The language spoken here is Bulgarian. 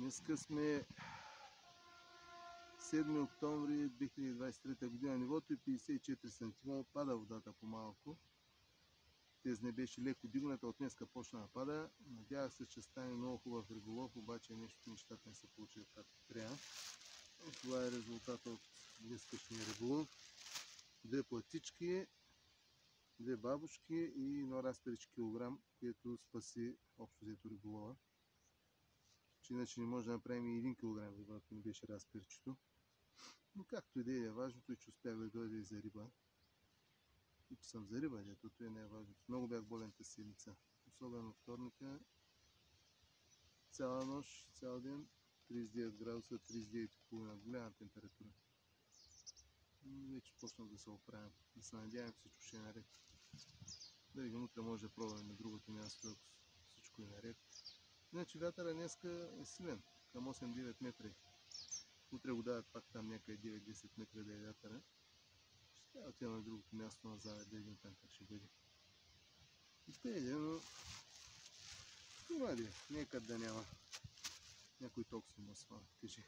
Днеска сме 7 октомври 2023 година. Нивото е 54 см. Пада водата по-малко. Тезнен беше леко дигната, от днеска почна да пада. Надявах се, че стане много хубав риболов, обаче нещата не се получиха както трябва. Това е резултата от днескашния риболов. 2 платички, 2 бабушки и едно разперич килограм, което спаси общо взето риболова. Че иначе не може да направим и 1 килограм риба, ако не беше разперчето. Но както и да е, важното е, че успях да дойда и за риба. И че съм за риба, дето това е най-важното. Много бях болен тази седмица. Особено вторника. Цяла нощ, цял ден, 39 градуса, 39,5, голяма температура. Вече почнах да се оправям. Да се надявам, всичко ще е наред. Да видим, утре може да пробваме на другото място, ако всичко е наред. Иначе вятъра днеска е силен, към 8-9 метра. Утре го дават пак там някъде 9-10 метра да е вятъра. Ще отида на другото място на завет, да видим там как ще бъде. И ще иде, но има ли, нека да няма. Някой толкова му сваля, кажи.